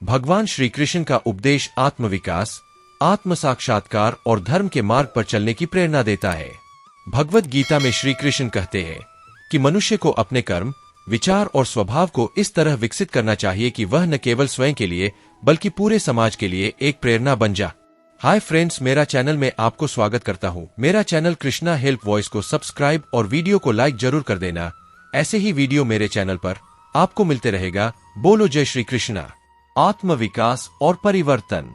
भगवान श्री कृष्ण का उपदेश आत्मविकास, आत्म साक्षात्कार और धर्म के मार्ग पर चलने की प्रेरणा देता है। भगवत गीता में श्री कृष्ण कहते हैं कि मनुष्य को अपने कर्म, विचार और स्वभाव को इस तरह विकसित करना चाहिए कि वह न केवल स्वयं के लिए बल्कि पूरे समाज के लिए एक प्रेरणा बन जा। हाय फ्रेंड्स, मेरा चैनल में आपको स्वागत करता हूँ। मेरा चैनल कृष्णा हेल्प वॉइस को सब्सक्राइब और वीडियो को लाइक जरूर कर देना। ऐसे ही वीडियो मेरे चैनल पर आपको मिलते रहेगा। बोलो जय श्री कृष्णा। आत्मविकास और परिवर्तन।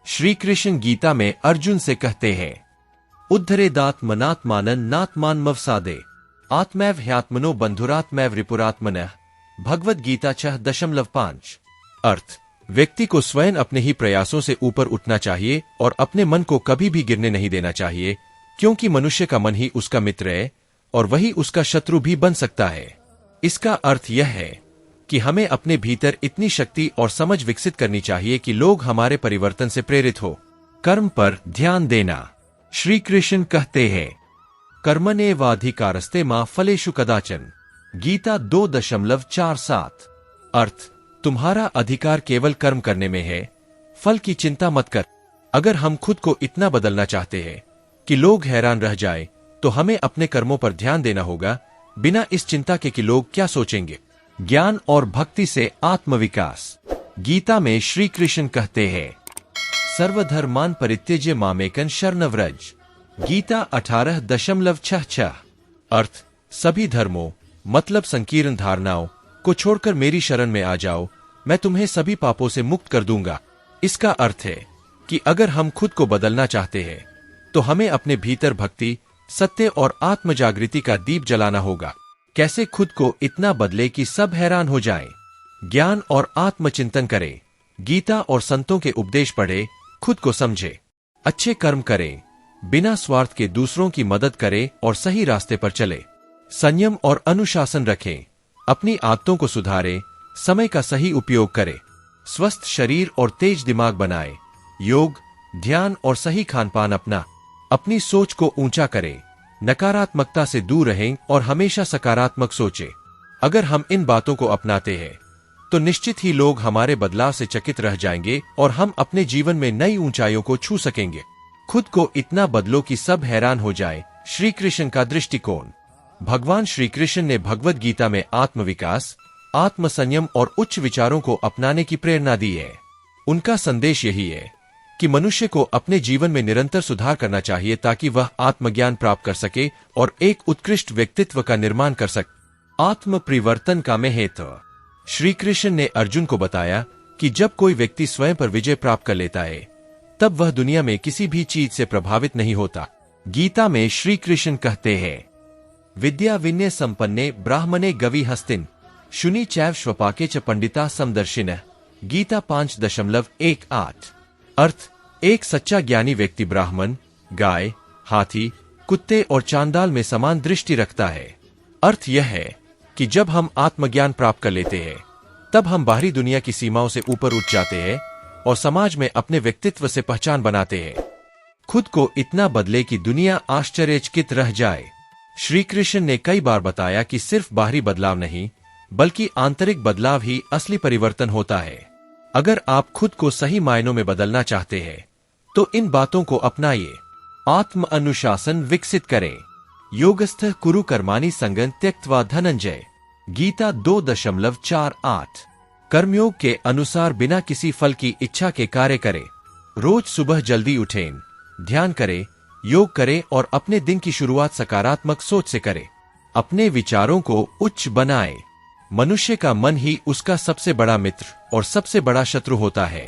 श्री कृष्ण गीता में अर्जुन से कहते हैं, उद्धरेदात्मनात्मानं नात्मानमवसादे आत्मैव ह्यात्मनो बंधुरात्मैव रिपुरात्मनः। भगवत गीता 6.5। अर्थ, व्यक्ति को स्वयं अपने ही प्रयासों से ऊपर उठना चाहिए और अपने मन को कभी भी गिरने नहीं देना चाहिए, क्योंकि मनुष्य का मन ही उसका मित्र है और वही उसका शत्रु भी बन सकता है। इसका अर्थ यह है कि हमें अपने भीतर इतनी शक्ति और समझ विकसित करनी चाहिए कि लोग हमारे परिवर्तन से प्रेरित हो। कर्म पर ध्यान देना। श्री कृष्ण कहते हैं, कर्मण्येवाधिकारस्ते मा फलेषु कदाचन। गीता 2.47। अर्थ, तुम्हारा अधिकार केवल कर्म करने में है, फल की चिंता मत कर। अगर हम खुद को इतना बदलना चाहते हैं कि लोग हैरान रह जाएं, तो हमें अपने कर्मों पर ध्यान देना होगा, बिना इस चिंता के कि लोग क्या सोचेंगे। ज्ञान और भक्ति से आत्मविकास। गीता में श्री कृष्ण कहते हैं, सर्वधर्मान परित्यज्य मामेकं शरणं व्रज। गीता 18.66। अर्थ, सभी धर्मों मतलब संकीर्ण धारणाओं को छोड़कर मेरी शरण में आ जाओ, मैं तुम्हें सभी पापों से मुक्त कर दूंगा। इसका अर्थ है कि अगर हम खुद को बदलना चाहते हैं तो हमें अपने भीतर भक्ति, सत्य और आत्म जागृति का दीप जलाना होगा। कैसे खुद को इतना बदले कि सब हैरान हो जाएं। ज्ञान और आत्मचिंतन करें, गीता और संतों के उपदेश पढ़े, खुद को समझे, अच्छे कर्म करें, बिना स्वार्थ के दूसरों की मदद करें और सही रास्ते पर चले। संयम और अनुशासन रखें, अपनी आदतों को सुधारें, समय का सही उपयोग करें, स्वस्थ शरीर और तेज दिमाग बनाएं, योग, ध्यान और सही खानपान अपना, अपनी सोच को ऊंचा करें, नकारात्मकता से दूर रहें और हमेशा सकारात्मक सोचें। अगर हम इन बातों को अपनाते हैं तो निश्चित ही लोग हमारे बदलाव से चकित रह जाएंगे और हम अपने जीवन में नई ऊंचाइयों को छू सकेंगे। खुद को इतना बदलो कि सब हैरान हो जाए। श्री कृष्ण का दृष्टिकोण। भगवान श्री कृष्ण ने भगवत गीता में आत्मविकास, आत्मसंयम और उच्च विचारों को अपनाने की प्रेरणा दी है। उनका संदेश यही है कि मनुष्य को अपने जीवन में निरंतर सुधार करना चाहिए ताकि वह आत्मज्ञान प्राप्त कर सके और एक उत्कृष्ट व्यक्तित्व का निर्माण कर सके। आत्म परिवर्तन का महत्व। श्री कृष्ण ने अर्जुन को बताया कि जब कोई व्यक्ति स्वयं पर विजय प्राप्त कर लेता है, तब वह दुनिया में किसी भी चीज से प्रभावित नहीं होता। गीता में श्री कृष्ण कहते हैं, विद्या विनय संपन्ने ब्राह्मणे गवि हस्तिन शुनि चैव श्वपाके च पंडिता समदर्शिनः। गीता 5.18। अर्थ, एक सच्चा ज्ञानी व्यक्ति ब्राह्मण, गाय, हाथी, कुत्ते और चांडाल में समान दृष्टि रखता है। अर्थ यह है कि जब हम आत्मज्ञान प्राप्त कर लेते हैं, तब हम बाहरी दुनिया की सीमाओं से ऊपर उठ जाते हैं और समाज में अपने व्यक्तित्व से पहचान बनाते हैं। खुद को इतना बदले कि दुनिया आश्चर्यचकित रह जाए। श्री कृष्ण ने कई बार बताया कि सिर्फ बाहरी बदलाव नहीं, बल्कि आंतरिक बदलाव ही असली परिवर्तन होता है। अगर आप खुद को सही मायनों में बदलना चाहते हैं, तो इन बातों को अपनाइए। आत्म अनुशासन विकसित करें। योगस्थः कुरु कर्माणि संगं त्यक्त्वा धनंजय। गीता 2.48। कर्मयोग के अनुसार बिना किसी फल की इच्छा के कार्य करें। रोज सुबह जल्दी उठें, ध्यान करें, योग करें और अपने दिन की शुरुआत सकारात्मक सोच से करें। अपने विचारों को उच्च बनाएं। मनुष्य का मन ही उसका सबसे बड़ा मित्र और सबसे बड़ा शत्रु होता है।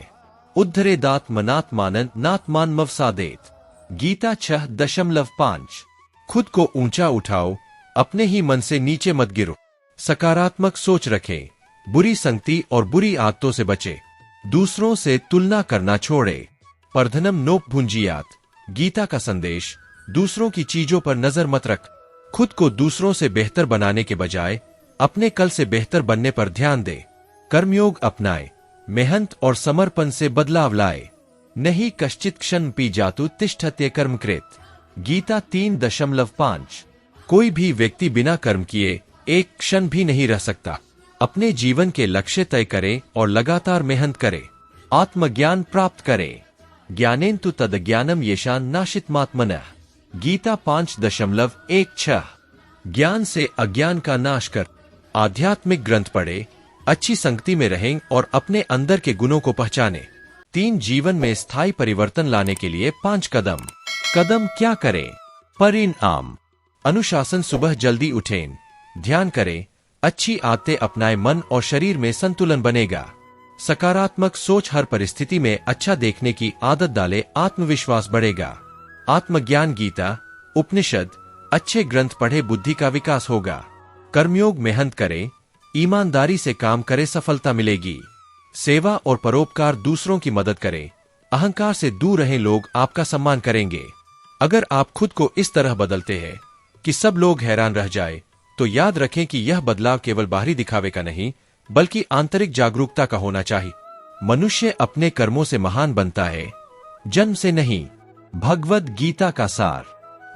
उद्धरेदात्मनात्मानं नात्मानमवसादेत। गीता 6.5। खुद को ऊंचा उठाओ, अपने ही मन से नीचे मत गिरो। सकारात्मक सोच रखें, बुरी संगति और बुरी आदतों से बचे। दूसरों से तुलना करना छोड़े। परधनम नोप भुंजियात। गीता का संदेश, दूसरों की चीजों पर नजर मत रख। खुद को दूसरों से बेहतर बनाने के बजाय अपने कल से बेहतर बनने पर ध्यान दे। कर्मयोग अपनाए, मेहनत और समर्पण से बदलाव लाए। नहीं कश्चित क्षण पी जातु तिष्ठत्य कर्मकृत। गीता 3.5। कोई भी व्यक्ति बिना कर्म किए एक क्षण भी नहीं रह सकता। अपने जीवन के लक्ष्य तय करें और लगातार मेहनत करें। आत्मज्ञान प्राप्त करें। ज्ञानेन तु तदज्ञानम येषां नाशितमात्मनः। गीता 5.16। ज्ञान से अज्ञान का नाश कर। आध्यात्मिक ग्रंथ पढ़े, अच्छी संगति में रहें और अपने अंदर के गुणों को पहचानें। 3 जीवन में स्थायी परिवर्तन लाने के लिए 5 कदम। कदम क्या करें? परिणाम। अनुशासन। सुबह जल्दी उठें, ध्यान करें, अच्छी आदतें अपनाएं, मन और शरीर में संतुलन बनेगा। सकारात्मक सोच। हर परिस्थिति में अच्छा देखने की आदत डाले, आत्मविश्वास बढ़ेगा। आत्मज्ञान। गीता, उपनिषद, अच्छे ग्रंथ पढ़े, बुद्धि का विकास होगा। कर्मयोग। मेहनत करें, ईमानदारी से काम करें, सफलता मिलेगी। सेवा और परोपकार। दूसरों की मदद करें, अहंकार से दूर रहें, लोग आपका सम्मान करेंगे। अगर आप खुद को इस तरह बदलते हैं कि सब लोग हैरान रह जाए, तो याद रखें कि यह बदलाव केवल बाहरी दिखावे का नहीं, बल्कि आंतरिक जागरूकता का होना चाहिए। मनुष्य अपने कर्मों से महान बनता है, जन्म से नहीं। भगवद गीता का सार।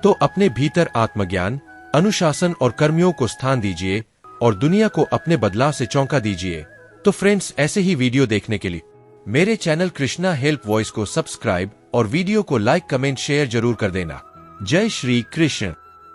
तो अपने भीतर आत्मज्ञान, अनुशासन और कर्मियों को स्थान दीजिए और दुनिया को अपने बदलाव से चौंका दीजिए। तो फ्रेंड्स, ऐसे ही वीडियो देखने के लिए मेरे चैनल कृष्णा हेल्प वॉइस को सब्सक्राइब और वीडियो को लाइक, कमेंट, शेयर जरूर कर देना। जय श्री कृष्ण।